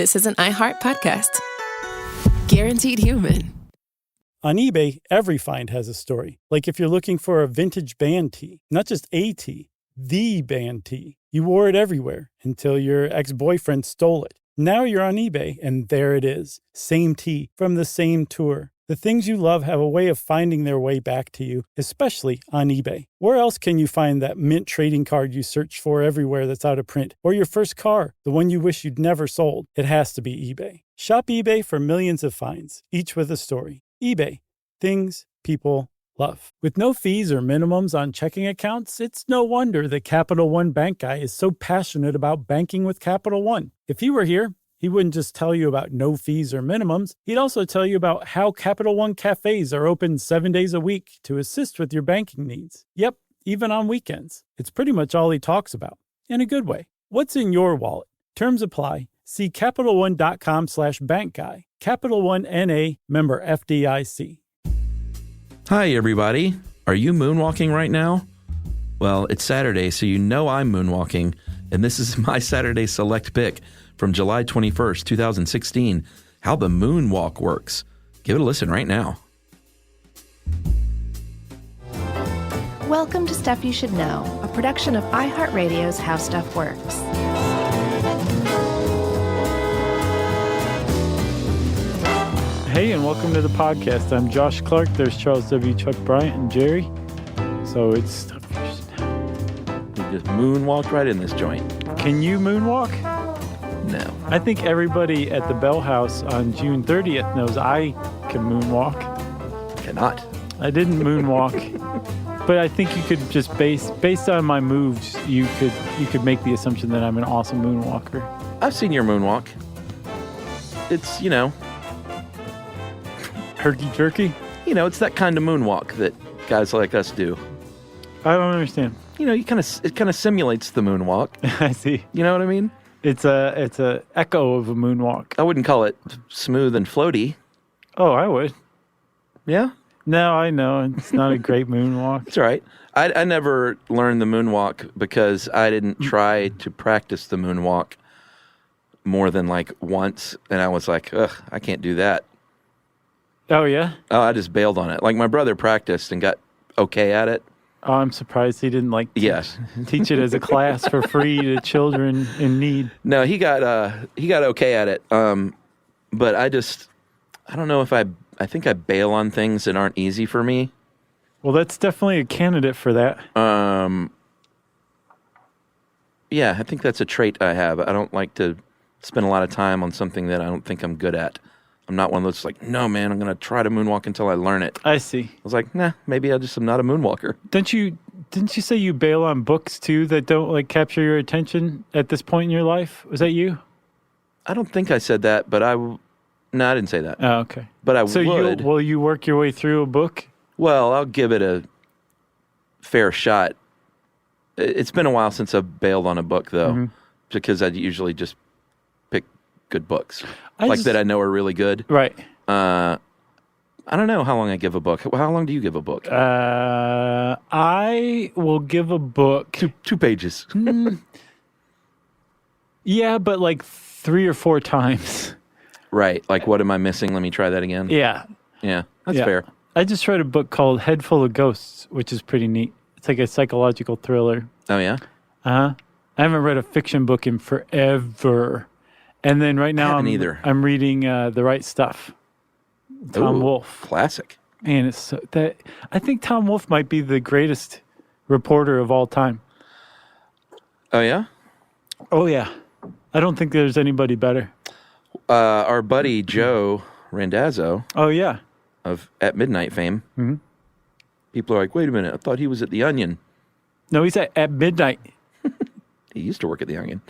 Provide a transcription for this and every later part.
this is an iHeart podcast. Guaranteed human. On eBay, every find has a story. Like if you're looking for a vintage band tee, not just a tee, the band tee. You wore it everywhere until your ex-boyfriend stole it. Now you're on eBay, and there it is. Same tee from the same tour. The things you love have a way of finding their way back to you, especially on eBay. Where else can you find that mint trading card you search for everywhere that's out of print? Or your first car, the one you wish you'd never sold? It has to be eBay. Shop eBay for millions of finds, each with a story. eBay. Things people love. With no fees or minimums on checking accounts, it's no wonder the Capital One bank guy is so passionate about banking with Capital One. If he were here, he wouldn't just tell you about no fees or minimums. He'd also tell you about how Capital One cafes are open 7 days a week to assist with your banking needs. Yep, even on weekends. It's pretty much all he talks about. In a good way. What's in your wallet? Terms apply. See CapitalOne.com/bankguy. Capital One N.A. member FDIC. Hi, everybody. Are you moonwalking right now? Well, it's Saturday, so you know I'm moonwalking, and this is my Saturday Select pick from July 21st, 2016, how the moonwalk works. Give it a listen right now. Welcome to Stuff You Should Know, a production of iHeartRadio's How Stuff Works. Hey, and welcome to the podcast. I'm Josh Clark. There's Charles W. Chuck Bryant and Jerry. So it's Stuff You Should Know. We just moonwalked right in this joint. Can you moonwalk? No. I think everybody at the Bell House on June 30th knows I can moonwalk. Cannot. I didn't moonwalk, but I think you could just based on my moves, you could make the assumption that I'm an awesome moonwalker. I've seen your moonwalk. It's, Herky-jerky? It's that kind of moonwalk that guys like us do. I don't understand. It kind of simulates the moonwalk. I see. You know what I mean? It's a echo of a moonwalk. I wouldn't call it smooth and floaty. Oh, I would. Yeah? No, I know. It's not a great moonwalk. It's all right. I never learned the moonwalk because I didn't try to practice the moonwalk more than like once. And I was like, ugh, I can't do that. Oh, yeah? Oh, I just bailed on it. Like my brother practiced and got okay at it. Oh, I'm surprised he didn't teach it as a class for free to children in need. No, he got okay at it. But I don't know if I think I bail on things that aren't easy for me. Well, that's definitely a candidate for that. Yeah, I think that's a trait I have. I don't like to spend a lot of time on something that I don't think I'm good at. I'm not one of those like, no, man, I'm going to try to moonwalk until I learn it. I see. I was like, nah, maybe I just am not a moonwalker. Didn't you say you bail on books too that don't capture your attention at this point in your life? Was that you? I don't think I said that, but no, I didn't say that. Oh, okay. But I would. So will you work your way through a book? Well, I'll give it a fair shot. It's been a while since I've bailed on a book, though, because I usually just pick good books. That I know are really good. Right. I don't know how long I give a book. How long do you give a book? I will give a book... Two pages. Yeah, but like 3 or 4 times. Right. Like, what am I missing? Let me try that again. Yeah. Yeah, that's fair. I just read a book called Head Full of Ghosts, which is pretty neat. It's like a psychological thriller. Oh, yeah? Uh-huh. I haven't read a fiction book in forever. And then right now I'm reading The Right Stuff. Tom Wolfe. Classic. Man, I think Tom Wolfe might be the greatest reporter of all time. Oh, yeah? Oh, yeah. I don't think there's anybody better. Our buddy Joe Randazzo. Oh, yeah. Of At Midnight fame. Mm-hmm. People are like, wait a minute, I thought he was at The Onion. No, he's at Midnight. He used to work at The Onion.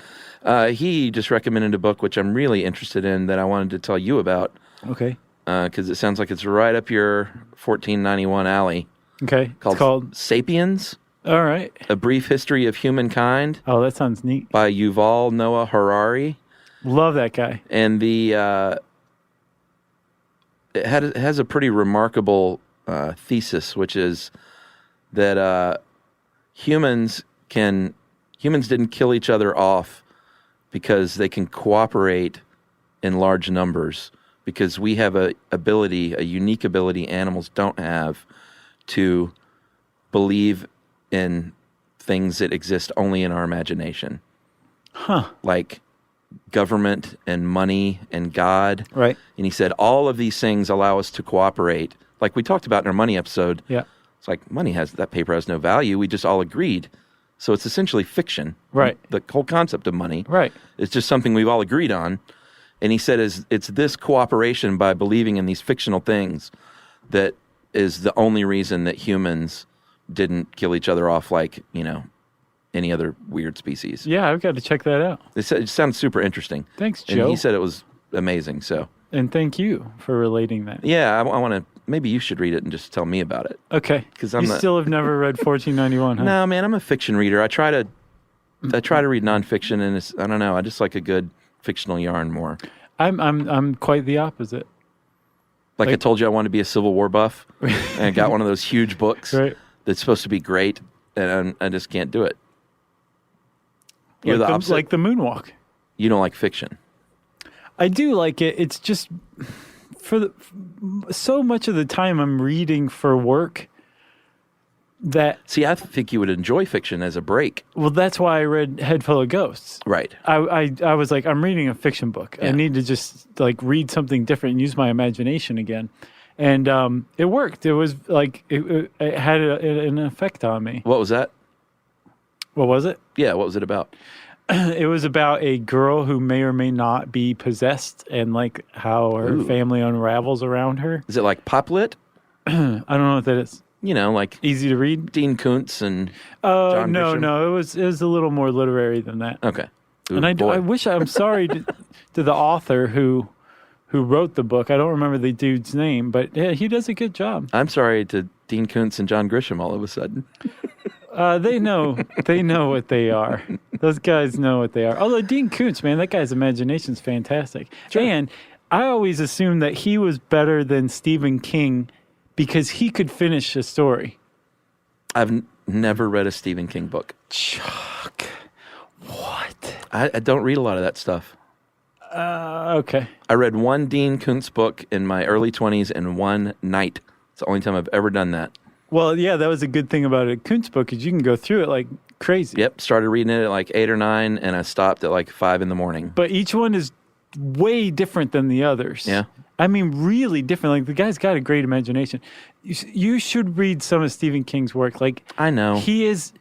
He just recommended a book, which I'm really interested in, that I wanted to tell you about. Okay. Because it sounds like it's right up your 1491 alley. Okay. It's called Sapiens. All right. A Brief History of Humankind. Oh, that sounds neat. By Yuval Noah Harari. Love that guy. And it has a pretty remarkable thesis, which is that humans didn't kill each other off because they can cooperate in large numbers because we have a unique ability animals don't have to believe in things that exist only in our imagination. Like government and money and God. Right. And he said all of these things allow us to cooperate. Like we talked about in our money episode. Yeah. It's like that paper has no value. We just all agreed. So it's essentially fiction. Right. The whole concept of money. Right. It's just something we've all agreed on. And he said it's this cooperation by believing in these fictional things that is the only reason that humans didn't kill each other off like, any other weird species. Yeah, I've got to check that out. It sounds super interesting. Thanks, Joe. And he said it was amazing, so. And thank you for relating that. Yeah, I want to, maybe you should read it and just tell me about it. Okay. Because you still have never read 1491, huh? No, man, I'm a fiction reader. I try to read nonfiction, and I don't know, I just like a good fictional yarn more. I'm quite the opposite. Like I told you, I wanted to be a Civil War buff, and I got one of those huge books that's supposed to be great, and I just can't do it. You're the opposite. Like the Moonwalk. You don't like fiction. I do like it. It's just so much of the time I'm reading for work that... See, I think you would enjoy fiction as a break. Well, that's why I read Head Full of Ghosts. Right. I was like, I'm reading a fiction book. Yeah. I need to just read something different and use my imagination again. And it worked. It was like, it had an effect on me. What was that? What was it? Yeah, what was it about? It was about a girl who may or may not be possessed and like how her family unravels around her. Is it like pop lit? I don't know what that is. Like easy to read. Dean Koontz and John Grisham? No, it was a little more literary than that. Okay. And I wish I'm sorry to the author who wrote the book. I don't remember the dude's name, but yeah, he does a good job. I'm sorry to Dean Koontz and John Grisham all of a sudden. They know what they are. Those guys know what they are. Although Dean Koontz, man, that guy's imagination's fantastic. Sure. And I always assumed that he was better than Stephen King because he could finish a story. I've never read a Stephen King book. Chuck, what? I don't read a lot of that stuff. Okay. I read one Dean Koontz book in my early 20s in one night. It's the only time I've ever done that. Well, yeah, that was a good thing about a Koontz book is you can go through it like crazy. Yep, started reading it at like 8 or 9, and I stopped at like 5 in the morning. But each one is way different than the others. Yeah. I mean, really different. Like, the guy's got a great imagination. You should read some of Stephen King's work. Like, I know. He's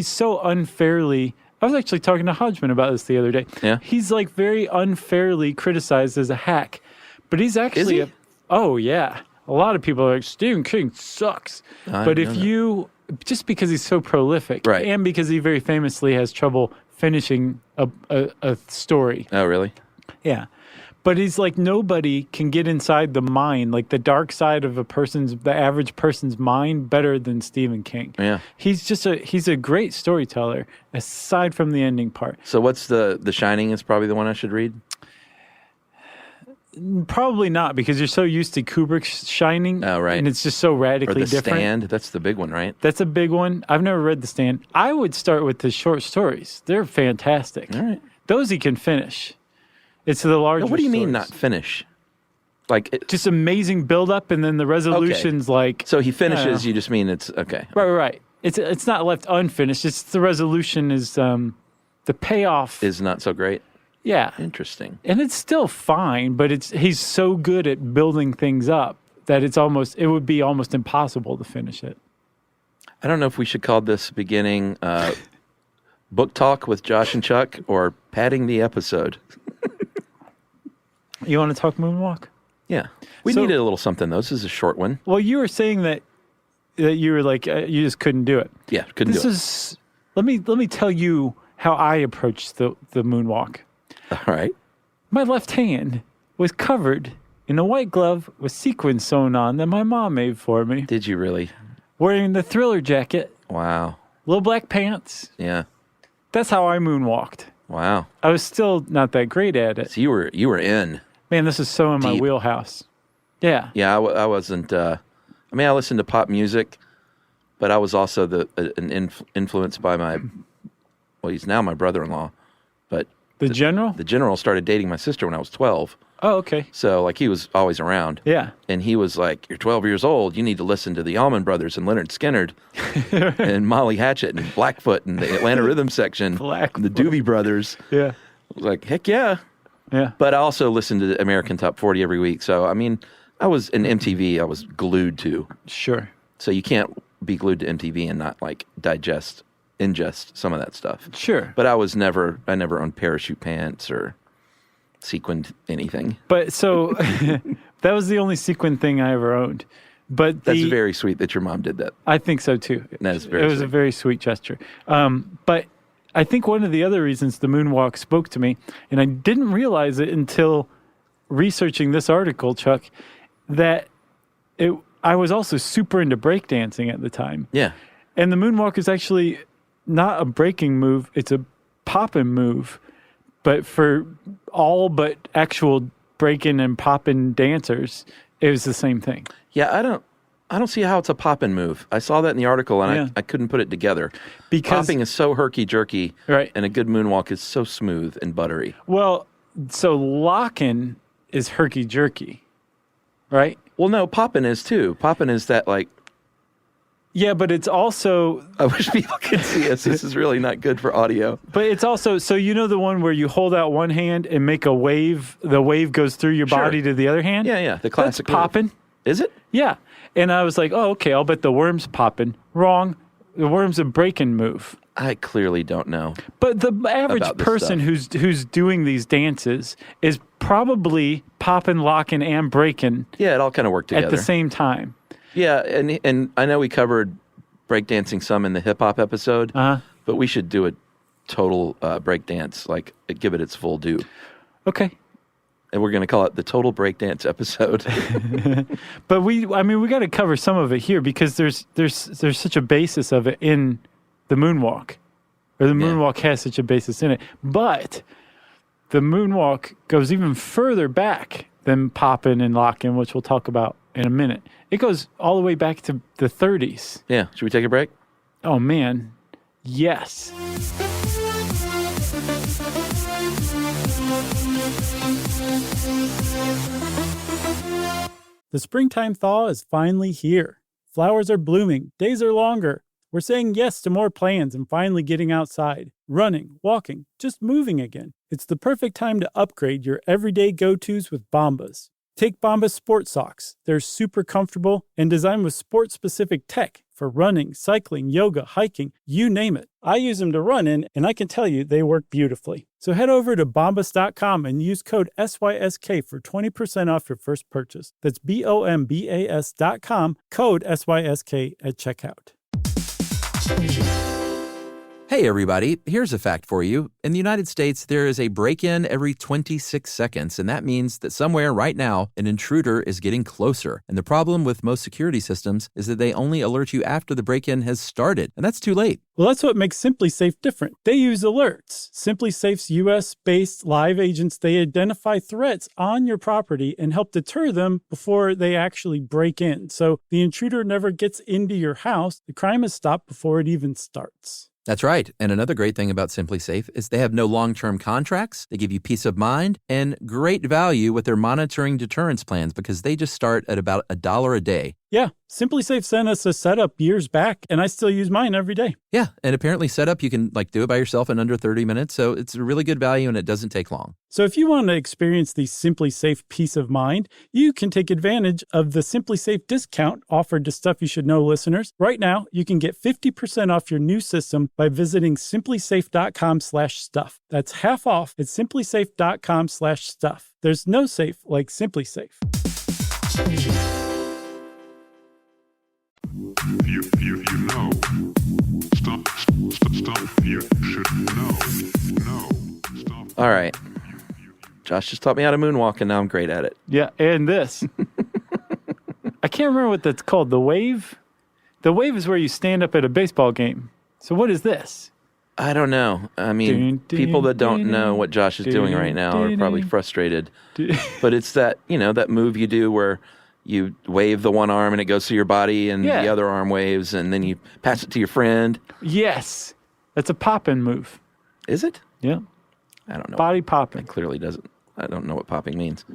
so unfairly... I was actually talking to Hodgman about this the other day. Yeah. He's like very unfairly criticized as a hack. But he's actually... Is he? Oh, yeah. A lot of people are like, Stephen King sucks. But if you... Just because he's so prolific. Right. And because he very famously has trouble finishing a story. Oh, really? Yeah. But he's like, nobody can get inside the mind, like the dark side of the average person's mind better than Stephen King. Yeah. He's a great storyteller, aside from the ending part. So what's The Shining is probably the one I should read? Probably not, because you're so used to Kubrick's Shining. Oh, right. And it's just so radically different. Or The different. Stand, that's the big one, right? That's a big one. I've never read The Stand. I would start with the short stories. They're fantastic. All right. Those he can finish. It's the larger What do you stories. mean not finish? Like just amazing build-up, and then the resolution's like... So he finishes, you just mean it's... Okay. Right. It's not left unfinished. It's the resolution is... the payoff... Is not so great? Yeah. Interesting. And it's still fine, but he's so good at building things up that it would be almost impossible to finish it. I don't know if we should call this beginning book talk with Josh and Chuck or padding the episode. You want to talk Moonwalk? Yeah. We needed a little something, though. This is a short one. Well, you were saying that you were like, you just couldn't do it. Yeah, couldn't do it. Let me tell you how I approached the Moonwalk. All right. My left hand was covered in a white glove with sequins sewn on that my mom made for me. Did you really? Wearing the Thriller jacket. Wow. Little black pants. Yeah. That's how I moonwalked. Wow. I was still not that great at it. So you were in. Man, this is so in my wheelhouse. Yeah. Yeah, I wasn't. I listened to pop music, but I was also influenced by my. Well, he's now my brother-in-law, but The general? The general started dating my sister when I was 12. Oh, okay. So, like, he was always around. Yeah. And he was like, you're 12 years old. You need to listen to the Allman Brothers and Leonard Skinner and Molly Hatchet and Blackfoot and the Atlanta Rhythm Section. Blackfoot. And the Doobie Brothers. Yeah. I was like, heck yeah. Yeah. But I also listened to the American Top 40 every week. So, I mean, I was in MTV, I was glued to. Sure. So you can't be glued to MTV and not, like, ingest some of that stuff. Sure. But I never owned parachute pants or sequined anything. But so that was the only sequin thing I ever owned. But That's very sweet that your mom did that. I think so too. That is very It was sweet. a very sweet gesture. But I think one of the other reasons the Moonwalk spoke to me, and I didn't realize it until researching this article, Chuck, that I was also super into breakdancing at the time. Yeah. And the Moonwalk is actually not a breaking move, it's a poppin' move. But for all but actual breaking and poppin' dancers, it was the same thing. Yeah, I don't see how it's a poppin' move. I saw that in the article and I couldn't put it together. Because popping is so herky-jerky, right. And a good moonwalk is so smooth and buttery. Well, so locking is herky-jerky, right? Well, no, poppin' is too. Poppin' is that, like... Yeah, but it's also... I wish people could see us. This is really not good for audio. But it's also... So you know the one where you hold out one hand and make a wave, the wave goes through your body to the other hand? Yeah, the classic That's popping. Is it? Yeah. And I was like, oh, okay, I'll bet the worm's popping. Wrong. The worm's a breaking move. I clearly don't know. But the average About this person who's doing these dances is probably popping, locking, and breaking Yeah, it all kind of worked together. at the same time. Yeah, and I know we covered breakdancing some in the hip-hop episode, but we should do a total breakdance, like give it its full due. Okay. And we're going to call it the total breakdance episode. But we got to cover some of it here because there's such a basis of it in the Moonwalk, or the Moonwalk has such a basis in it. But the Moonwalk goes even further back than popping and locking, which we'll talk about in a minute. It goes all the way back to the 30s. Yeah. Should we take a break? Oh, man. Yes. The springtime thaw is finally here. Flowers are blooming, days are longer. We're saying yes to more plans and finally getting outside, running, walking, just moving again. It's the perfect time to upgrade your everyday go-tos with Bombas. Take Bombas sport socks. They're super comfortable and designed with sport-specific tech for running, cycling, yoga, hiking, you name it. I use them to run in, and I can tell you they work beautifully. So head over to bombas.com and use code SYSK for 20% off your first purchase. That's BOMBAS.com, code SYSK at checkout. Hey, everybody. Here's a fact for you. In the United States, there is a break-in every 26 seconds, and that means that somewhere right now, an intruder is getting closer. And the problem with most security systems is that they only alert you after the break-in has started, and that's too late. Well, that's what makes SimpliSafe different. They use alerts. SimpliSafe's US-based live agents, they identify threats on your property and help deter them before they actually break in. So the intruder never gets into your house. The crime is stopped before it even starts. That's right. And another great thing about SimpliSafe is they have no long-term contracts. They give you peace of mind and great value with their monitoring deterrence plans because they just start at about $1 a day. Yeah, SimpliSafe sent us a setup years back, and I still use mine every day. Yeah, and apparently setup, you can do it by yourself in under 30 minutes, so it's a really good value and it doesn't take long. So if you want to experience the SimpliSafe peace of mind, you can take advantage of the SimpliSafe discount offered to Stuff You Should Know listeners. Right now, you can get 50% off your new system by visiting simplisafe.com/stuff. That's half off at simplisafe.com/stuff. There's no safe like SimpliSafe. You know. Stuff you should know. All right. Josh just taught me how to moonwalk, and now I'm great at it. Yeah, and this. I can't remember what that's called. The wave? The wave is where you stand up at a baseball game. So what is this? I don't know. I mean, people that don't know what Josh is doing right now are probably frustrated. But it's that, that move you do where you wave the one arm and it goes through your body and the other arm waves and then you pass it to your friend. Yes. That's a pop-in move. Is it? Yeah. I don't know. Body It popping. clearly doesn't. I don't know what popping means.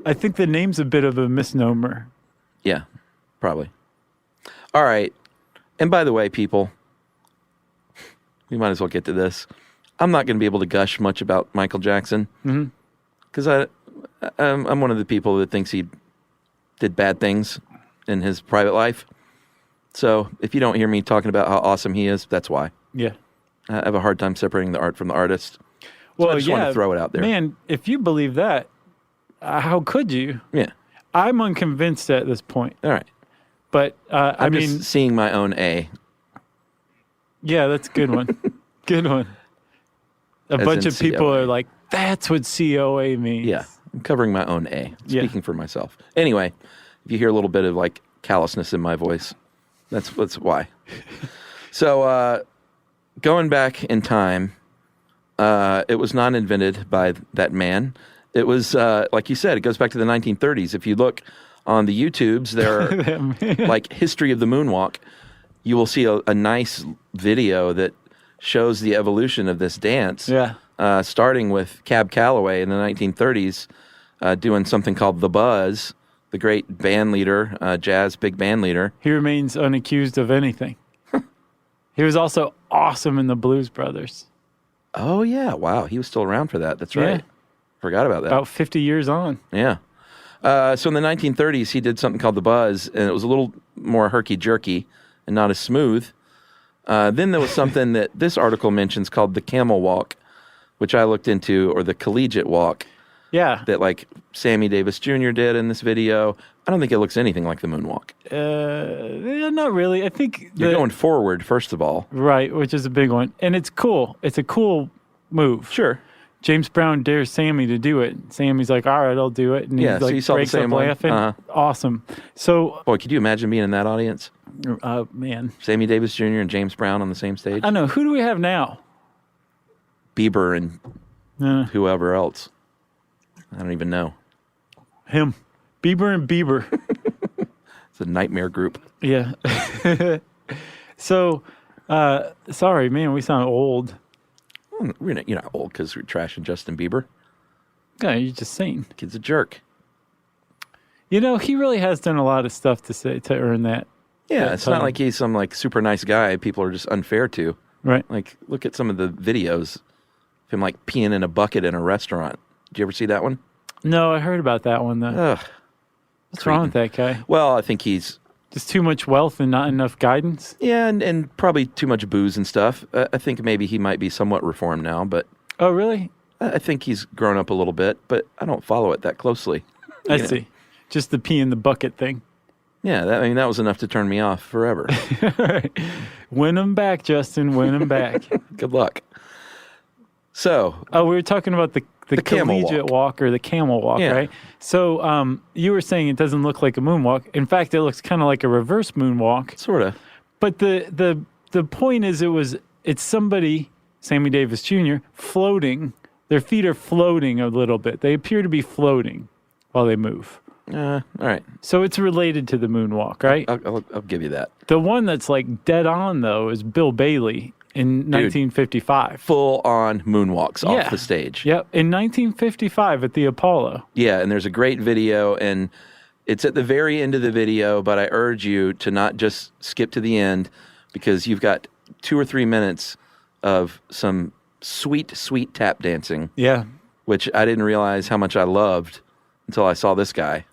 I think the name's a bit of a misnomer. Yeah, probably. All right. And by the way, people, we might as well get to this. I'm not going to be able to gush much about Michael Jackson because I'm one of the people that thinks he did bad things in his private life. So if you don't hear me talking about how awesome he is, that's why. Yeah. I have a hard time separating the art from the artist. So Well, I just want to throw it out there. Man, if you believe that, how could you? Yeah. I'm unconvinced at this point. All right. But, I I'm mean, just seeing my own A. yeah, that's a good one. Good one. A As bunch in of people COA. are like, that's what COA means. Yeah. I'm covering my own A. Yeah. Speaking for myself. Anyway, if you hear a little bit of like callousness in my voice, that's why. So, going back in time, it was not invented by that man. It was, like you said, it goes back to the 1930s. If you look on the YouTubes, there are like History of the Moonwalk. You will see a nice video that shows the evolution of this dance. Yeah. Starting with Cab Calloway in the 1930s, doing something called The Buzz, the great band leader, jazz big band leader. He remains unaccused of anything. He was also awesome in the Blues Brothers. Oh, yeah. Wow. He was still around for that. That's right. Yeah. Forgot about that. About 50 years on. Yeah. So in the 1930s, he did something called The Buzz, and it was a little more herky-jerky and not as smooth. Then there was something that this article mentions called the Camel Walk, which I looked into, or the Collegiate Walk, Yeah. that like Sammy Davis Jr. did in this video. I don't think it looks anything like the Moonwalk. Not really. I think You're going forward, first of all. right, which is a big one. And it's cool. It's a cool move. Sure. James Brown dares Sammy to do it. Sammy's like, all right, I'll do it. And Yeah, he so like you saw the breaks up same one? laughing. Uh-huh. Awesome. So, Boy, could you imagine being in that audience? man, Sammy Davis Jr. and James Brown on the same stage? I don't know. Who do we have now? Bieber and Uh, whoever else. I don't even know. him. Bieber and Bieber. It's a nightmare group. Yeah. So, sorry, man, we sound old. You're not old because we're trashing Justin Bieber. Yeah, you're just saying. Kid's a jerk. You know, he really has done a lot of stuff to earn that. Yeah, that it's not title. like he's some like super nice guy people are just unfair to. Right. Like, look at some of the videos of him like peeing in a bucket in a restaurant. Did you ever see that one? No, I heard about that one, though. Ugh. What's wrong with that guy? Well, I think he's Just too much wealth and not enough guidance? and probably too much booze and stuff. I think maybe he might be somewhat reformed now, but Oh, really? I think he's grown up a little bit. But I don't follow it that closely. I You know. see. Just the pee in the bucket thing. Yeah, that was enough to turn me off forever. Win them back, Justin. Win them back. Good luck. So, Oh, we were talking about the camel collegiate walk or the camel walk, Yeah. right? So you were saying it doesn't look like a moonwalk. In fact, it looks kind of like a reverse moonwalk. sort of. But the point is it's somebody, Sammy Davis Jr., floating. Their feet are floating a little bit. They appear to be floating while they move. All right. So it's related to the moonwalk, right? I'll give you that. The one that's like dead on, though, is Bill Bailey in 1955. Full on moonwalks Yeah. off the stage. Yep, in 1955 at the Apollo. Yeah, and there's a great video, and it's at the very end of the video, but I urge you to not just skip to the end because you've got 2 or 3 minutes of some sweet, sweet tap dancing, Yeah. which I didn't realize how much I loved until I saw this guy.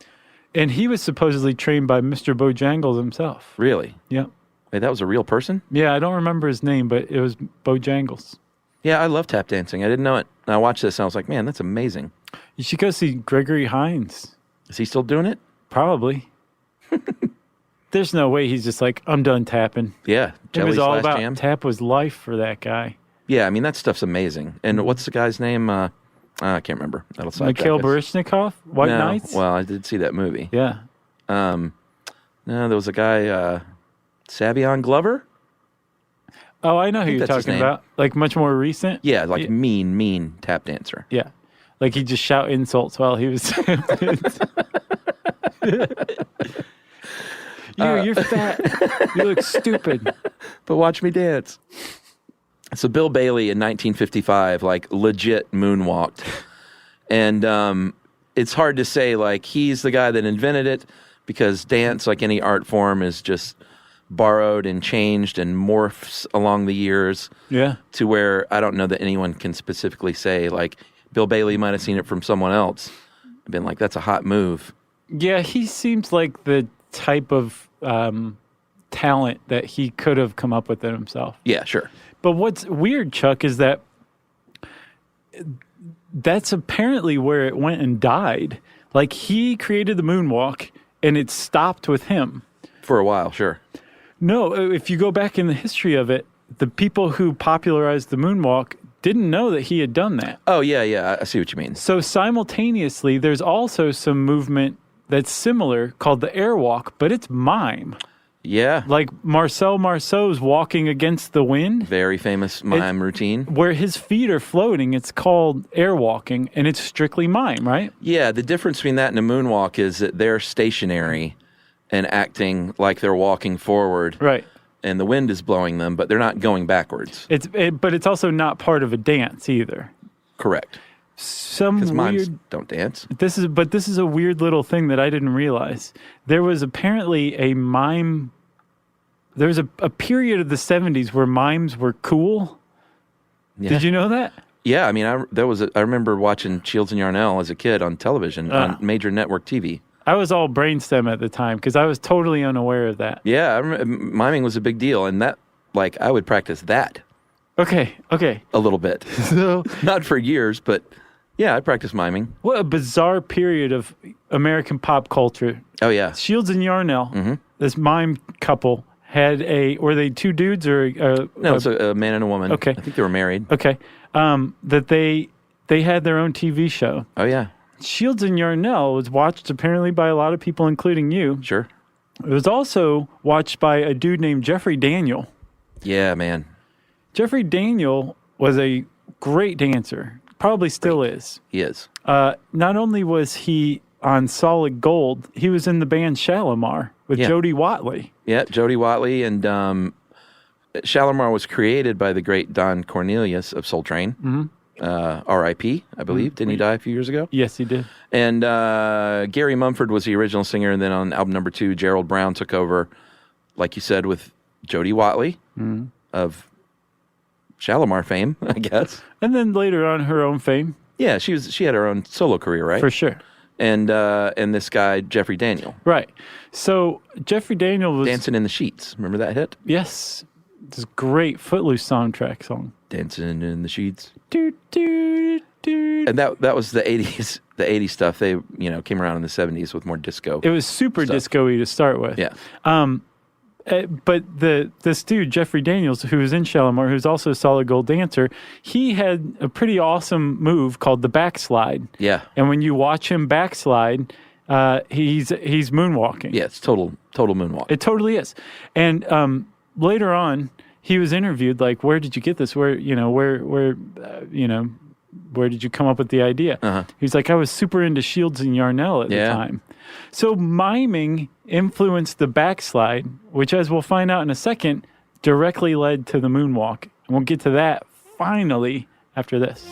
And he was supposedly trained by Mr. Bojangles himself. Really? Yep. Wait, that was a real person? Yeah, I don't remember his name, but it was Bojangles. Yeah, I love tap dancing. I didn't know it. And I watched this and I was like, man, that's amazing. You should go see Gregory Hines. Is he still doing it? Probably. There's no way he's just like, I'm done tapping. Yeah. It was Jelly all slash about jam. tap was life for that guy. Yeah, I mean, that stuff's amazing. And what's the guy's name? I can't remember. That'll sidetrack Mikhail us. Baryshnikov, White No, Knights. Well, I did see that movie. Yeah. No, there was a guy, Savion Glover? Oh, I know who you're that's his talking name. about. Like much more recent. Yeah, like mean tap dancer. Yeah. Like he just shout insults while he was. You're fat. You look stupid. But watch me dance. So Bill Bailey in 1955, like, legit moonwalked. And it's hard to say, like, he's the guy that invented it, because dance, like any art form, is just borrowed and changed and morphs along the years. Yeah. To where I don't know that anyone can specifically say, like, Bill Bailey might have seen it from someone else and been like, that's a hot move. Yeah, he seems like the type of talent that he could have come up with it himself. Yeah, sure. But what's weird, Chuck, is that that's apparently where it went and died. Like, he created the moonwalk, and it stopped with him. For a while, sure. No, if you go back in the history of it, the people who popularized the moonwalk didn't know that he had done that. Oh, yeah, I see what you mean. So simultaneously, there's also some movement that's similar called the airwalk, but it's mime. Yeah. Like Marcel Marceau's walking against the wind. Very famous mime routine. Where his feet are floating, it's called airwalking, and it's strictly mime, right? Yeah, the difference between that and a moonwalk is that they're stationary and acting like they're walking forward. Right. And the wind is blowing them, but they're not going backwards. But it's also not part of a dance either. Correct. Because mimes don't dance. This is a weird little thing that I didn't realize. There was apparently a mime. There was a period of the 70s where mimes were cool. Yeah. Did you know that? Yeah, I mean, I remember watching Shields and Yarnell as a kid on television on major network TV. I was all brainstem at the time because I was totally unaware of that. Yeah, miming was a big deal, and that, like, I would practice that. Okay. A little bit. So, not for years, but yeah, I practiced miming. What a bizarre period of American pop culture. Oh, yeah. Shields and Yarnell, this mime couple, were they two dudes or? No, it's a man and a woman. Okay. I think they were married. Okay. That they had their own TV show. Oh, yeah. Shields and Yarnell was watched apparently by a lot of people, including you. Sure. It was also watched by a dude named Jeffrey Daniel. Yeah, man. Jeffrey Daniel was a great dancer. Probably still is. He is. Not only was he on Solid Gold, he was in the band Shalimar with Jody Watley. Yeah, Jody Watley. And Shalimar was created by the great Don Cornelius of Soul Train. Mm-hmm. R.I.P., I believe. Didn't he die a few years ago? Yes, he did. And Gary Mumford was the original singer, and then on album number 2, Gerald Brown took over, like you said, with Jody Watley of Shalimar fame, I guess. And then later on, her own fame. Yeah, she had her own solo career, right? For sure. And this guy, Jeffrey Daniel. Right. So Jeffrey Daniel was... Dancing in the Sheets. Remember that hit? Yes. This great Footloose soundtrack song. Dancing in the Sheets. Do, do, do. And that was the 80s. The 80s stuff. They came around in the 70s with more disco. It was super disco-y to start with. Yeah. But this dude Jeffrey Daniels, who was in Shalimar, who's also a Solid Gold dancer, he had a pretty awesome move called the backslide. Yeah. And when you watch him backslide, he's moonwalking. Yeah, it's total moonwalk. It totally is. And later on, he was interviewed, like, where did you get this? Where did you come up with the idea? Uh-huh. He's like, I was super into Shields and Yarnell at the time. So miming influenced the backslide, which, as we'll find out in a second, directly led to the moonwalk. And we'll get to that finally after this.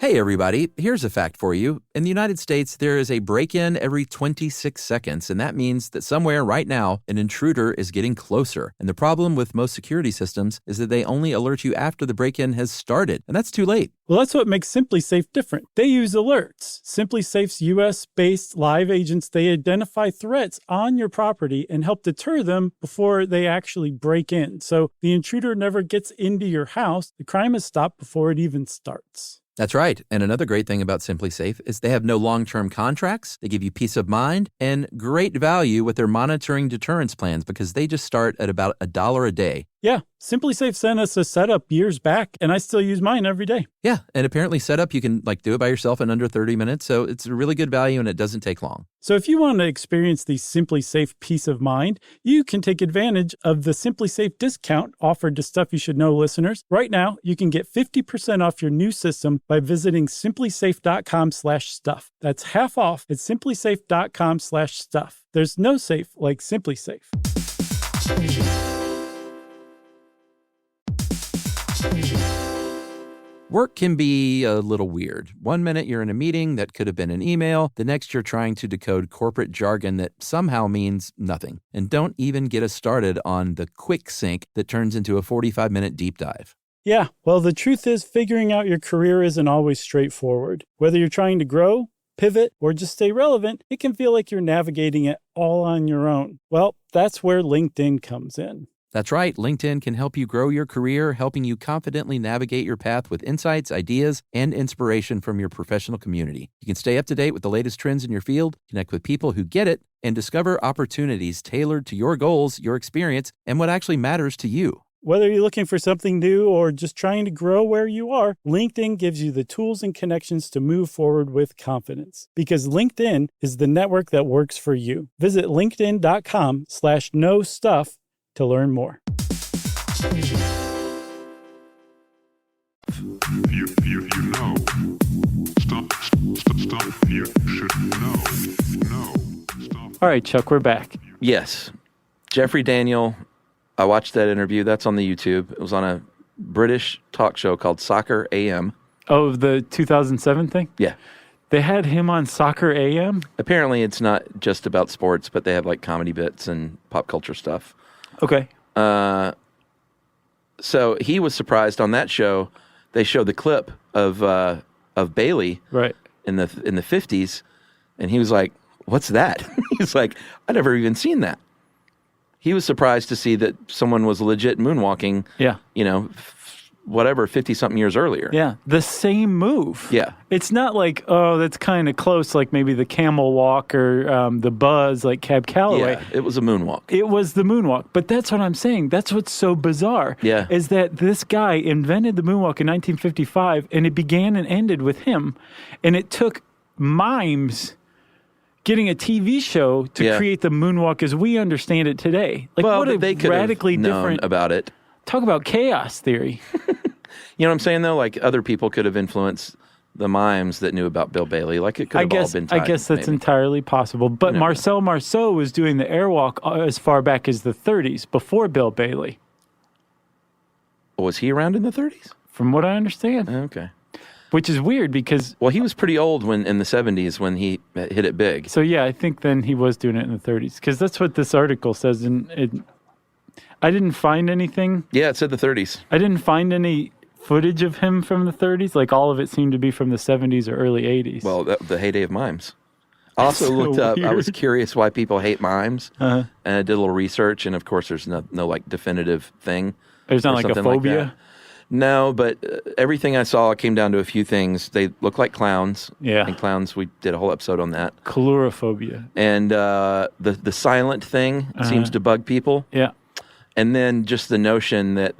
Hey everybody, here's a fact for you. In the United States, there is a break-in every 26 seconds, and that means that somewhere right now, an intruder is getting closer. And the problem with most security systems is that they only alert you after the break-in has started, and that's too late. Well, that's what makes SimpliSafe different. They use alerts. SimpliSafe's US-based live agents, they identify threats on your property and help deter them before they actually break in. So the intruder never gets into your house. The crime is stopped before it even starts. That's right. And another great thing about SimpliSafe is they have no long-term contracts. They give you peace of mind and great value with their monitoring deterrence plans because they just start at about $1 a day. Yeah, Simply Safe sent us a setup years back, and I still use mine every day. Yeah, and apparently setup, you can do it by yourself in under 30 minutes, so it's a really good value and it doesn't take long. So if you want to experience the Simply Safe peace of mind, you can take advantage of the Simply Safe discount offered to Stuff You Should Know listeners. Right now, you can get 50% off your new system by visiting simplysafe.com/stuff. That's half off at simplysafe.com/stuff. There's no safe like Simply Safe. Work can be a little weird. One minute you're in a meeting that could have been an email. The next you're trying to decode corporate jargon that somehow means nothing. And don't even get us started on the quick sync that turns into a 45-minute deep dive. Yeah, well, the truth is figuring out your career isn't always straightforward. Whether you're trying to grow, pivot, or just stay relevant, it can feel like you're navigating it all on your own. Well, that's where LinkedIn comes in. That's right. LinkedIn can help you grow your career, helping you confidently navigate your path with insights, ideas, and inspiration from your professional community. You can stay up to date with the latest trends in your field, connect with people who get it, and discover opportunities tailored to your goals, your experience, and what actually matters to you. Whether you're looking for something new or just trying to grow where you are, LinkedIn gives you the tools and connections to move forward with confidence. Because LinkedIn is the network that works for you. Visit linkedin.com/knowstuff to learn more. You know. Stuff you should know. All right, Chuck, we're back. Yes. Jeffrey Daniel, I watched that interview. That's on the YouTube. It was on a British talk show called Soccer AM. Oh, the 2007 thing? Yeah. They had him on Soccer AM? Apparently it's not just about sports, but they have like comedy bits and pop culture stuff. Okay. So he was surprised on that show. They showed the clip of Bailey Right. in the 50s, and he was like, "What's that?" He's like, "I never even seen that." He was surprised to see that someone was legit moonwalking. Yeah. 50-something years earlier. Yeah, the same move. Yeah. It's not like, oh, that's kind of close, like maybe the camel walk or the buzz, like Cab Calloway. Yeah, it was a moonwalk. It was the moonwalk. But that's what I'm saying. That's what's so bizarre. Yeah. Is that this guy invented the moonwalk in 1955, and it began and ended with him. And it took mimes getting a TV show to create the moonwalk as we understand it today. Like, Well, what a they could radically have known different about it. Talk about chaos theory. You know what I'm saying, though? Like, other people could have influenced the mimes that knew about Bill Bailey. Like, it could have all been tied. I guess that's maybe. entirely possible. But Marcel Marceau was doing the airwalk as far back as the 30s, before Bill Bailey. Was he around in the 30s? From what I understand. Okay. Which is weird because... Well, he was pretty old in the 70s when he hit it big. So, yeah, I think then he was doing it in the 30s. Because that's what this article says. And I didn't find anything. Yeah, it said the 30s. I didn't find any footage of him from the 30s. Like, all of it seemed to be from the 70s or early 80s. Well, the heyday of mimes. I also looked up, I was curious why people hate mimes. And I did a little research, and of course there's no like definitive thing. There's not like a phobia? Like no, but everything I saw came down to a few things. They look like clowns. Yeah. And clowns, we did a whole episode on that. Coulrophobia. And the silent thing seems to bug people. Yeah. And then just the notion that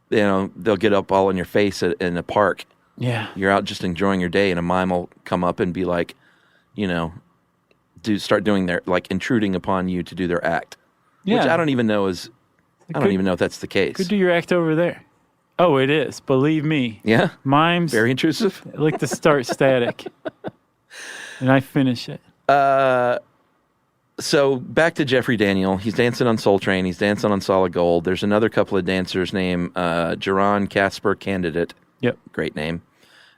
they'll get up all in your face in a park. Yeah. You're out just enjoying your day, and a mime will come up and be like, start doing their, like, intruding upon you to do their act. Yeah. Which I don't even know if that's the case. Could do your act over there. Oh, it is. Believe me. Yeah? Mimes. Very intrusive? I like to start static. And I finish it. So back to Jeffrey Daniel. He's dancing on Soul Train. He's dancing on Solid Gold. There's another couple of dancers named Jaron Casper Candidate. Yep. Great name.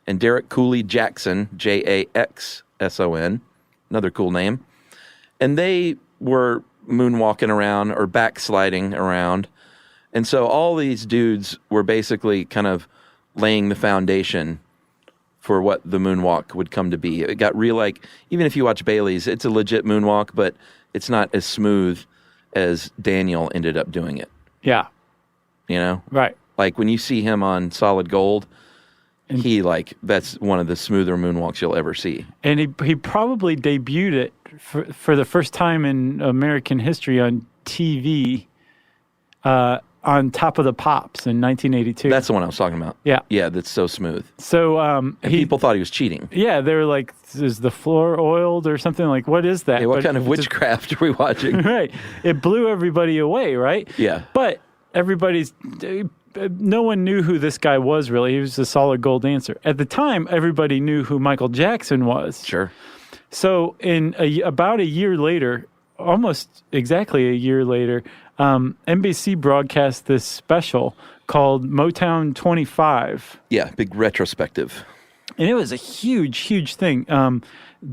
And Derek Cooley Jackson, Jaxson. Another cool name. And they were moonwalking around or backsliding around. And so all these dudes were basically kind of laying the foundation for what the moonwalk would come to be. It got real, like, even if you watch Bailey's, it's a legit moonwalk, but it's not as smooth as Daniel ended up doing it. Yeah. Right. Like when you see him on Solid Gold, that's one of the smoother moonwalks you'll ever see. And he probably debuted it for the first time in American history on TV on Top of the Pops in 1982. That's the one I was talking about. Yeah. Yeah, that's so smooth. So And people thought he was cheating. Yeah, they were like, is the floor oiled or something? Like, what is that? Hey, what kind of witchcraft are we watching? Right. It blew everybody away, right? Yeah. But no one knew who this guy was, really. He was a solid gold dancer. At the time, everybody knew who Michael Jackson was. Sure. So about a year later, almost exactly a year later, NBC broadcast this special called Motown 25. Yeah, big retrospective. And it was a huge, huge thing.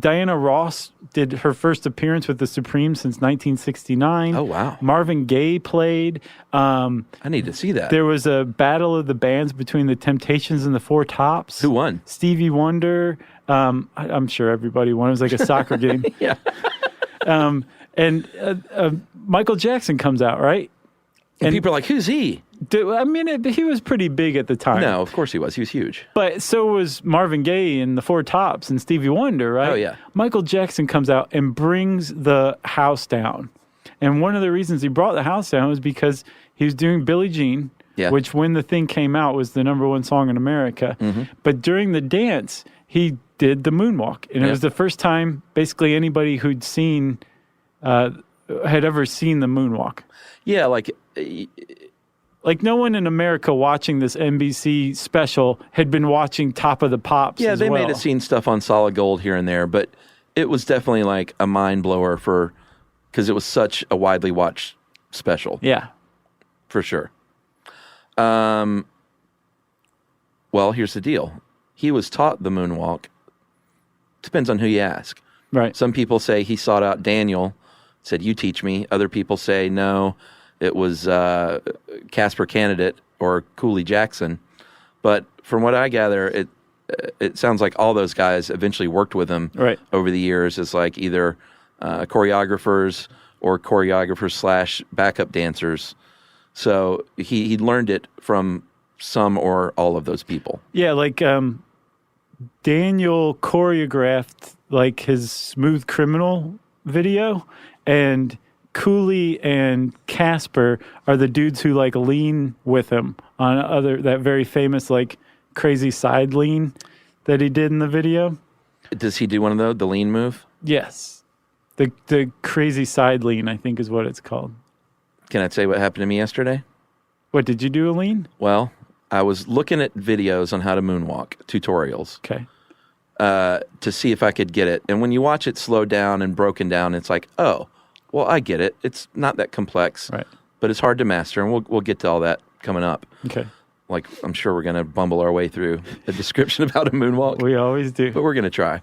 Diana Ross did her first appearance with the Supremes since 1969. Oh, wow. Marvin Gaye played. I need to see that. There was a battle of the bands between the Temptations and the Four Tops. Who won? Stevie Wonder. I'm sure everybody won. It was like a soccer game. Yeah. And Michael Jackson comes out, right? And people are like, who's he? He was pretty big at the time. No, of course he was. He was huge. But so was Marvin Gaye and the Four Tops and Stevie Wonder, right? Oh, yeah. Michael Jackson comes out and brings the house down. And one of the reasons he brought the house down was because he was doing Billie Jean, which when the thing came out was the #1 song in America. Mm-hmm. But during the dance, he did the moonwalk. And it was the first time basically anybody who'd seen, had ever seen the moonwalk. Yeah, Like no one in America watching this NBC special had been watching Top of the Pops. Yeah, as they well. may have seen stuff on Solid Gold here and there, but it was definitely like a mind blower because it was such a widely watched special. Yeah, for sure. Well, here's the deal. He was taught the moonwalk. Depends on who you ask. Right. Some people say he sought out Daniel, said, "You teach me." Other people say, no, it was Casper Candidate or Cooley Jackson. But from what I gather, it sounds like all those guys eventually worked with him over the years as like either choreographers or choreographers / backup dancers. So he learned it from some or all of those people. Yeah, like Daniel choreographed like his Smooth Criminal video, and Cooley and Casper are the dudes who like lean with him on that very famous like crazy side lean that he did in the video. Does he do one of those, the lean move? Yes. The crazy side lean, I think is what it's called. Can I say what happened to me yesterday? What, did you do a lean? Well, I was looking at videos on how to moonwalk, tutorials. Okay. To see if I could get it. And when you watch it slowed down and broken down, it's like, oh, well, I get it. It's not that complex, right? But it's hard to master, and we'll get to all that coming up. Okay. Like, I'm sure we're going to bumble our way through a description of how to moonwalk. We always do. But we're going to try.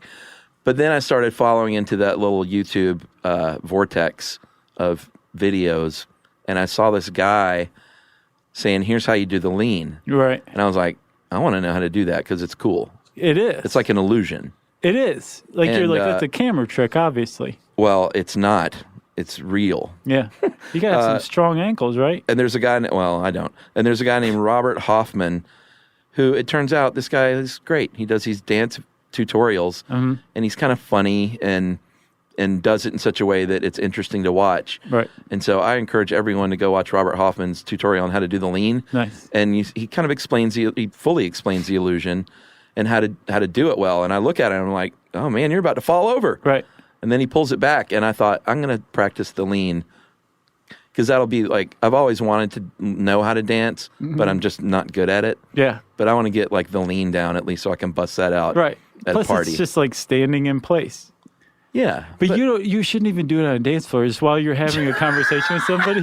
But then I started following into that little YouTube vortex of videos, and I saw this guy saying, here's how you do the lean. Right. And I was like, I want to know how to do that because it's cool. It is. It's like an illusion. It is. Like you're like, that's a camera trick, obviously. Well, it's not. It's real. Yeah. You got some strong ankles, right? And there's a guy, well, I don't. And there's a guy named Robert Hoffman who, it turns out, this guy is great. He does these dance tutorials, and he's kind of funny and does it in such a way that it's interesting to watch. Right. And so I encourage everyone to go watch Robert Hoffman's tutorial on how to do the lean. Nice. And he kind of he fully explains the illusion and how to do it well. And I look at it and I'm like, oh man, you're about to fall over. Right. And then he pulls it back, and I thought, I'm going to practice the lean because that'll be like, I've always wanted to know how to dance, but I'm just not good at it. Yeah. But I want to get like the lean down at least so I can bust that out right. at Plus a party. It's just like standing in place. Yeah. But you shouldn't even do it on a dance floor. Just while you're having a conversation with somebody,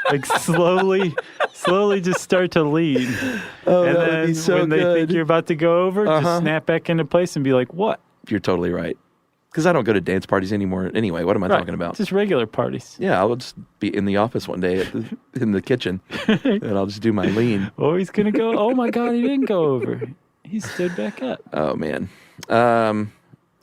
like slowly just start to lean. Oh, and that then would be so when they good. think you're about to go over, just snap back into place and be like, what? You're totally right. Because I don't go to dance parties anymore anyway. What am I talking about? Just regular parties. Yeah, I'll just be in the office one day in the kitchen, and I'll just do my lean. Oh, he's going to go, oh my God, he didn't go over. He stood back up. Oh, man.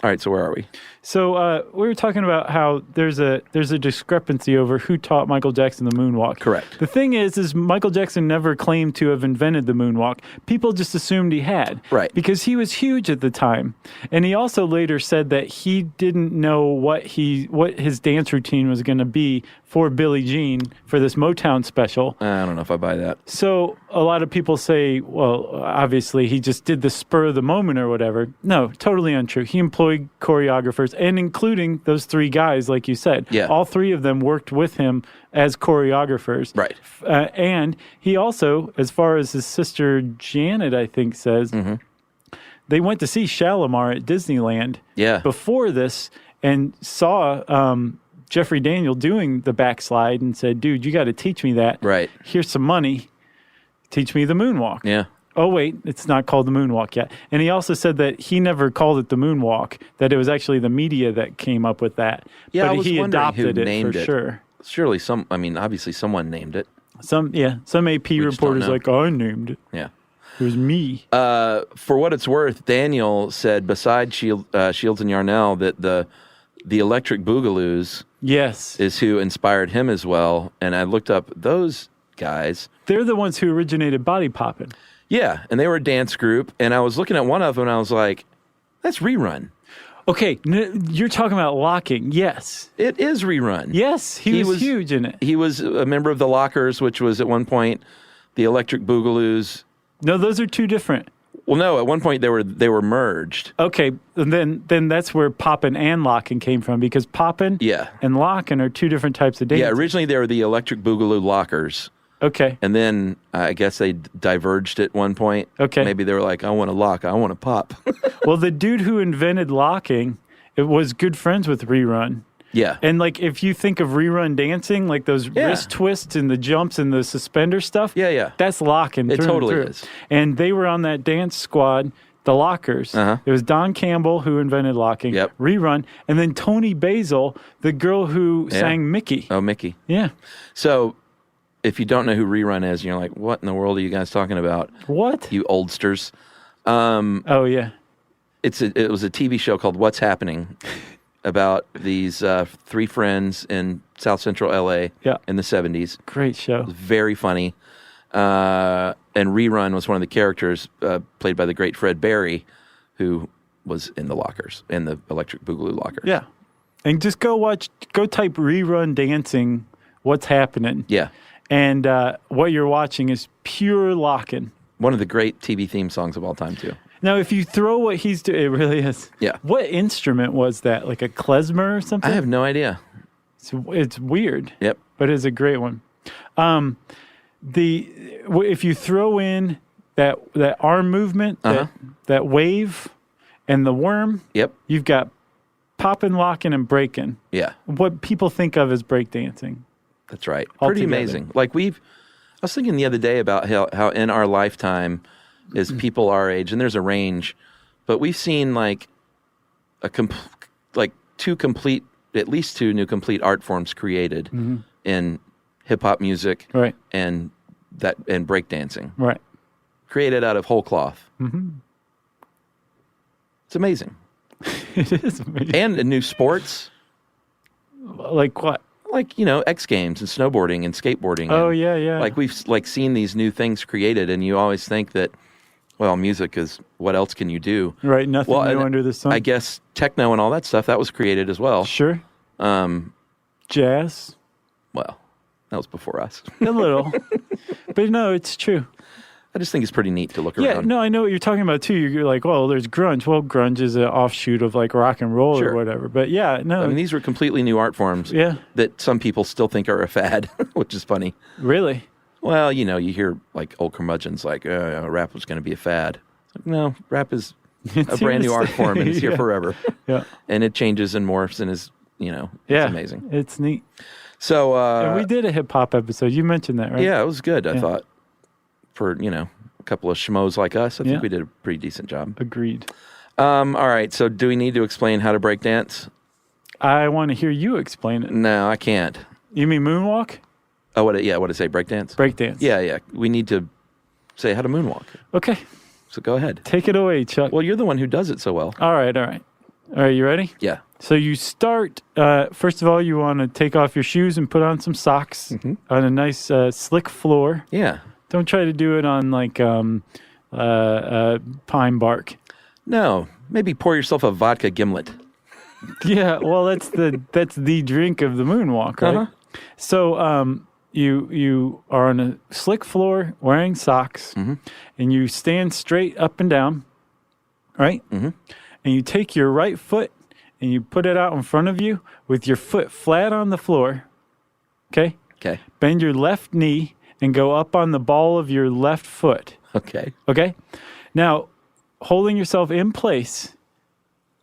All right, so where are we? So we were talking about how there's a discrepancy over who taught Michael Jackson the moonwalk. Correct. The thing is Michael Jackson never claimed to have invented the moonwalk. People just assumed he had. Right. Because he was huge at the time. And he also later said that he didn't know what his dance routine was going to be for Billie Jean for this Motown special. I don't know if I buy that. So a lot of people say, well, obviously he just did the spur of the moment or whatever. No, totally untrue. He employed choreographers, and including those 3 guys, like you said. Yeah. All 3 of them worked with him as choreographers. Right. And he also, as far as his sister Janet, I think, says, they went to see Shalimar at Disneyland before this and saw Jeffrey Daniel doing the backslide and said, dude, you got to teach me that. Right. Here's some money. Teach me the moonwalk. Yeah. Oh, wait, it's not called the moonwalk yet. And he also said that he never called it the moonwalk, that it was actually the media that came up with that. Yeah, but I was he wondering adopted who it named for it. sure. Surely obviously someone named it. Some AP reporters know. like, I named it. Yeah. It was me. For what it's worth, Daniel said beside Shields and Yarnell that the Electric Boogaloos Yes. is who inspired him as well. And I looked up those guys. They're the ones who originated body popping. Yeah, and they were a dance group. And I was looking at one of them, and I was like, that's Rerun. Okay, you're talking about locking. Yes. It is Rerun. Yes, he was huge in it. He was a member of the Lockers, which was at one point the Electric Boogaloos. No, those are 2 different. Well, no, at one point they were merged. Okay, and then that's where poppin' and locking came from, because poppin' and locking are 2 different types of dance. Yeah, originally they were the Electric Boogaloo Lockers. Okay. And then I guess they diverged at one point. Okay. Maybe they were like, I want to lock, I want to pop. Well, the dude who invented locking, it was good friends with Rerun. Yeah. And like if you think of Rerun dancing, like those wrist twists and the jumps and the suspender stuff, that's locking. It through totally and through. is. And they were on that dance squad, the Lockers. It was Don Campbell who invented locking, Rerun, and then Tony Basil, the girl who sang Mickey. Oh, Mickey. Yeah. So if you don't know who Rerun is, and you're like, what in the world are you guys talking about? What? You oldsters. Oh, yeah. It was a TV show called What's Happening about these 3 friends in South Central LA in the 70s. Great show. It was very funny. And Rerun was one of the characters played by the great Fred Barry, who was in the Lockers, in the Electric Boogaloo Lockers. Yeah. And just go type Rerun dancing, What's Happening. Yeah. And what you're watching is pure locking. One of the great TV theme songs of all time, too. Now, if you throw what he's doing, it really is. Yeah. What instrument was that? Like a klezmer or something? I have no idea. It's weird. Yep. But it's a great one. If you throw in that arm movement, that wave, and the worm, you've got popping, locking, and breaking. Yeah. What people think of as breakdancing. That's right. Pretty amazing. Like I was thinking the other day about how in our lifetime, as people our age, and there's a range, but we've seen like at least 2 new complete art forms created in hip hop music, and breakdancing, created out of whole cloth. It's amazing. It is amazing. And new sports, like what? Like X Games and snowboarding and skateboarding. Oh and, yeah. Like we've seen these new things created, and you always think that, well, music is what else can you do? Right, nothing new under the sun. I guess techno and all that stuff that was created as well. Sure. Jazz. Well, that was before us. A little, but no, it's true. I just think it's pretty neat to look around. Yeah, no, I know what you're talking about too. You're like, well, there's grunge. Well, grunge is an offshoot of like rock and roll or whatever. But yeah, no. I mean, these were completely new art forms that some people still think are a fad, which is funny. Really? Well, you hear like old curmudgeons like, rap was going to be a fad. It's like, no, rap is a brand new art form and it's here forever. Yeah. And it changes and morphs and is, it's amazing. It's neat. So, and we did a hip hop episode. You mentioned that, right? Yeah, it was good. I thought for, a couple of schmoes like us, I think we did a pretty decent job. Agreed. All right. So do we need to explain how to break dance? I want to hear you explain it. No, I can't. You mean moonwalk? Oh, what did it say? Breakdance? Breakdance. Yeah. We need to say how to moonwalk. Okay. So go ahead. Take it away, Chuck. Well, you're the one who does it so well. All right, you ready? Yeah. So you start, first of all, you want to take off your shoes and put on some socks on a nice slick floor. Yeah. Don't try to do it on like pine bark. No. Maybe pour yourself a vodka gimlet. Yeah, well, that's the drink of the moonwalk, right? So you are on a slick floor wearing socks, and you stand straight up and down, right? Mm-hmm. And you take your right foot and you put it out in front of you with your foot flat on the floor. Okay? Okay. Bend your left knee and go up on the ball of your left foot. Okay. Okay? Now, holding yourself in place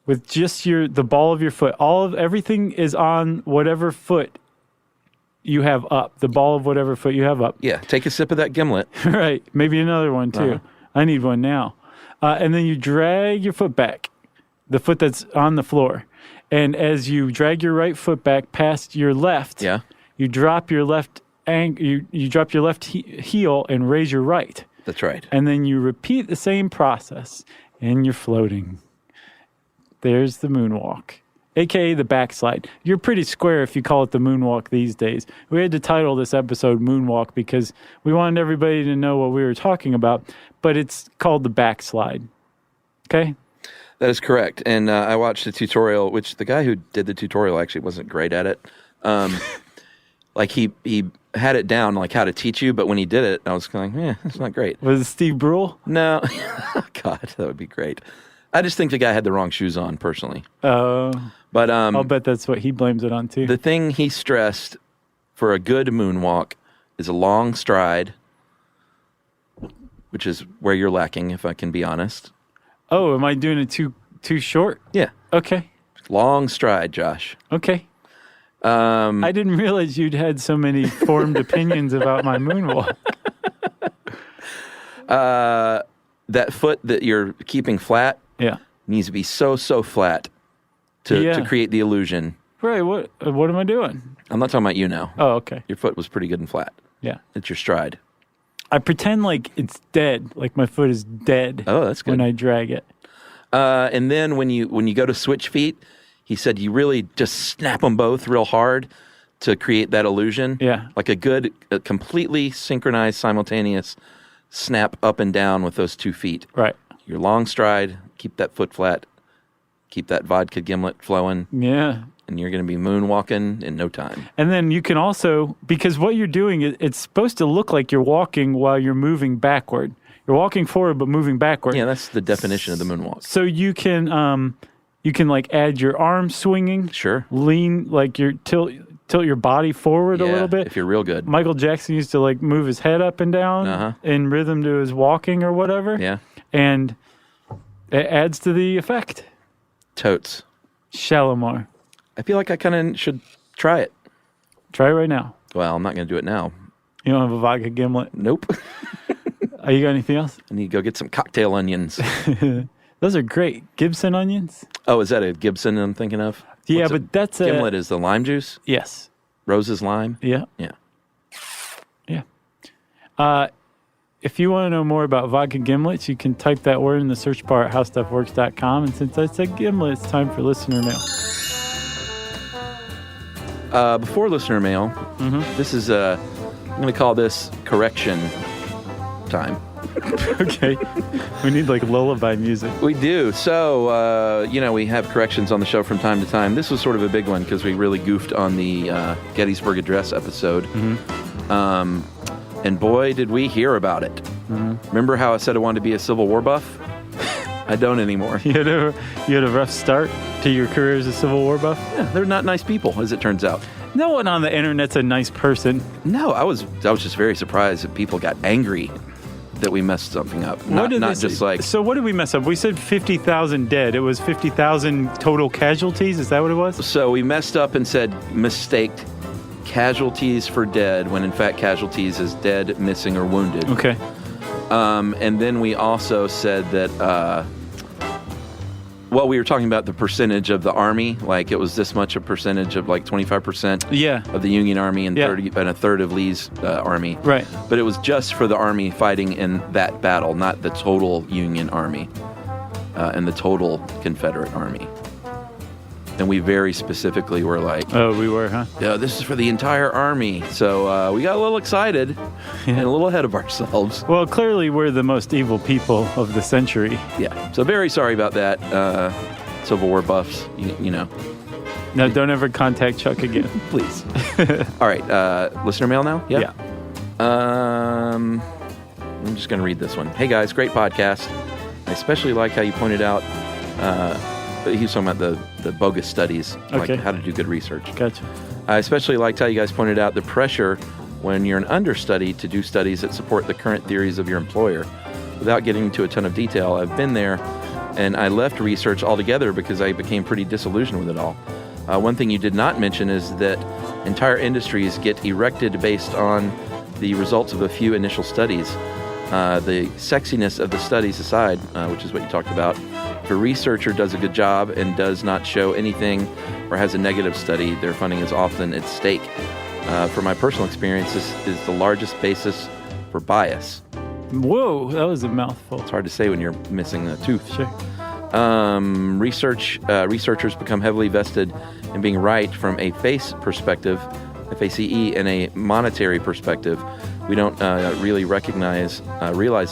with just the ball of your foot, everything is on whatever foot you have up, the ball of whatever foot you have up. Yeah, take a sip of that gimlet. Right. Maybe another one too. I need one now. And then you drag your foot back, the foot that's on the floor. And as you drag your right foot back past your left, you drop your left you drop your left heel and raise your right. That's right. And then you repeat the same process, and you're floating. There's the moonwalk, a.k.a. the backslide. You're pretty square if you call it the moonwalk these days. We had to title this episode Moonwalk because we wanted everybody to know what we were talking about, but it's called the backslide. Okay? That is correct. And I watched a tutorial, which the guy who did the tutorial actually wasn't great at it. Like he had it down, like how to teach you, but when he did it, I was going, that's not great. Was it Steve Brule? No. God, that would be great. I just think the guy had the wrong shoes on, personally. Oh. But I'll bet that's what he blames it on, too. The thing he stressed for a good moonwalk is a long stride, which is where you're lacking, if I can be honest. Oh, am I doing it too short? Yeah. Okay. Long stride, Josh. Okay. I didn't realize you'd had so many formed opinions about my moonwalk. That foot that you're keeping flat needs to be so flat to create the illusion. Right. What am I doing? I'm not talking about you now. Oh, okay. Your foot was pretty good and flat. Yeah. It's your stride. I pretend like it's dead, like my foot is dead. Oh, that's good. When I drag it. And then when you go to switch feet, he said you really just snap them both real hard to create that illusion. Yeah. Like a completely synchronized, simultaneous snap up and down with those 2 feet. Right. Your long stride, keep that foot flat, keep that vodka gimlet flowing. Yeah. And you're going to be moonwalking in no time. And then you can also, because what you're doing, it's supposed to look like you're walking while you're moving backward. You're walking forward but moving backward. Yeah, that's the definition of the moonwalk. So you can like add your arms swinging. Sure. Lean, like tilt your body forward a little bit. If you're real good. Michael Jackson used to like move his head up and down in rhythm to his walking or whatever. Yeah. And it adds to the effect. Totes. Shalimar. I feel like I kind of should try it. Try it right now. Well, I'm not going to do it now. You don't have a vodka gimlet? Nope. You got anything else? I need to go get some cocktail onions. Those are great. Gibson onions? Oh, is that a Gibson I'm thinking of? Yeah, but that's a... Gimlet is the lime juice? Yes. Rose's lime? Yeah. Yeah. Yeah. If you want to know more about vodka gimlets, you can type that word in the search bar at howstuffworks.com. And since I said gimlet, it's time for listener mail. Before listener mail, this is I'm going to call this correction time. Okay. We need like lullaby music. We do. So, we have corrections on the show from time to time. This was sort of a big one because we really goofed on the Gettysburg Address episode. And boy, did we hear about it. Remember how I said I wanted to be a Civil War buff? I don't anymore. You had a rough start to your career as a Civil War buff? Yeah, they're not nice people, as it turns out. No one on the internet's a nice person. No, I was just very surprised that people got angry that we messed something up. Not just like... So what did we mess up? We said 50,000 dead. It was 50,000 total casualties? Is that what it was? So we messed up and said mistaked casualties for dead, when in fact casualties is dead, missing, or wounded. Okay. And then we also said that... we were talking about the percentage of the Army. Like, it was this much a percentage of, like, 25% of the Union Army and 30 and a third of Lee's Army. Right. But it was just for the Army fighting in that battle, not the total Union Army and the total Confederate Army. And we very specifically were like... Oh, we were, huh? Yeah, this is for the entire Army. So we got a little excited and a little ahead of ourselves. Well, clearly we're the most evil people of the century. Yeah. So very sorry about that, Civil War buffs. You know. No, don't ever contact Chuck again. Please. All right. Listener mail now? Yeah. I'm just going to read this one. Hey, guys. Great podcast. I especially like how you pointed out, he was talking about the bogus studies, like how to do good research. Gotcha. I especially liked how you guys pointed out the pressure when you're an understudy to do studies that support the current theories of your employer. Without getting into a ton of detail, I've been there, and I left research altogether because I became pretty disillusioned with it all. One thing you did not mention is that entire industries get erected based on the results of a few initial studies. The sexiness of the studies aside, which is what you talked about, if a researcher does a good job and does not show anything or has a negative study, their funding is often at stake. For my personal experience, this is the largest basis for bias. Whoa, that was a mouthful. It's hard to say when you're missing a tooth. Sure. Researchers become heavily vested in being right from a face perspective, FACE, and a monetary perspective. We don't really realize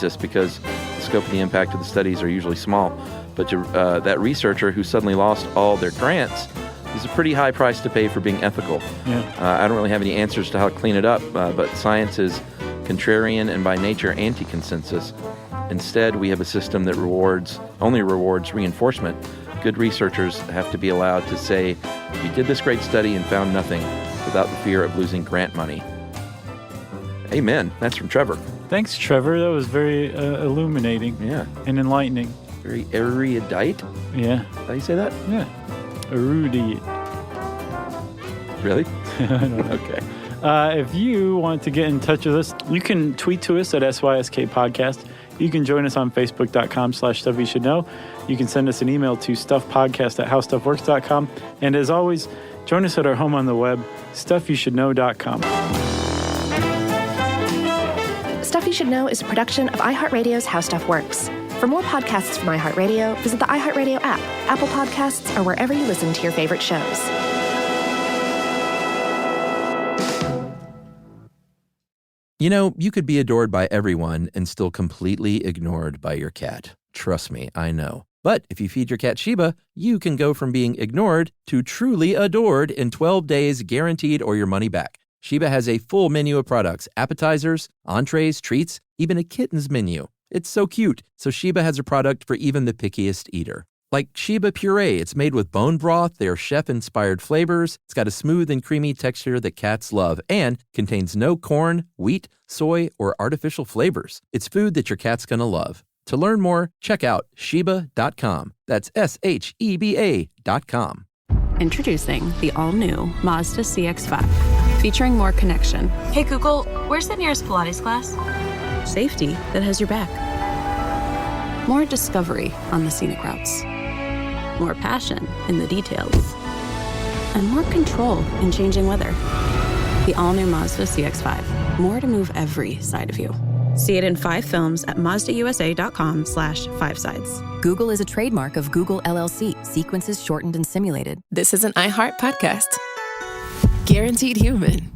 this because the scope and the impact of the studies are usually small. But that researcher who suddenly lost all their grants is a pretty high price to pay for being ethical. Yeah. I don't really have any answers to how to clean it up, but science is contrarian and by nature anti-consensus. Instead, we have a system that only rewards reinforcement. Good researchers have to be allowed to say, we did this great study and found nothing, without the fear of losing grant money. Amen. That's from Trevor. Thanks, Trevor. That was very illuminating and enlightening. Very erudite? Yeah. How do you say that? Yeah. Erudite. Really? I don't know. Okay. If you want to get in touch with us, you can tweet to us at SYSK Podcast. You can join us on Facebook.com/StuffYouShouldKnow. You can send us an email to stuffpodcast@howstuffworks.com. And as always, join us at our home on the web, stuffyoushouldknow.com. Stuff You Should Know is a production of iHeartRadio's How Stuff Works. For more podcasts from iHeartRadio, visit the iHeartRadio app, Apple Podcasts, or wherever you listen to your favorite shows. You know, you could be adored by everyone and still completely ignored by your cat. Trust me, I know. But if you feed your cat Sheba, you can go from being ignored to truly adored in 12 days guaranteed or your money back. Sheba has a full menu of products, appetizers, entrees, treats, even a kitten's menu. It's so cute. So Sheba has a product for even the pickiest eater. Like Sheba Puree, it's made with bone broth, their chef-inspired flavors. It's got a smooth and creamy texture that cats love and contains no corn, wheat, soy, or artificial flavors. It's food that your cat's gonna love. To learn more, check out Sheba.com. That's SHEBA.com. Introducing the all-new Mazda CX-5, featuring more connection. Hey Google, where's the nearest Pilates class? Safety that has your back. More discovery on the scenic routes. More passion in the details. And more control in changing weather. The all-new Mazda CX-5. More to move every side of you. See it in 5 films at MazdaUSA.com/5sides. Google is a trademark of Google LLC. Sequences shortened and simulated. This is an iHeart podcast. Guaranteed human.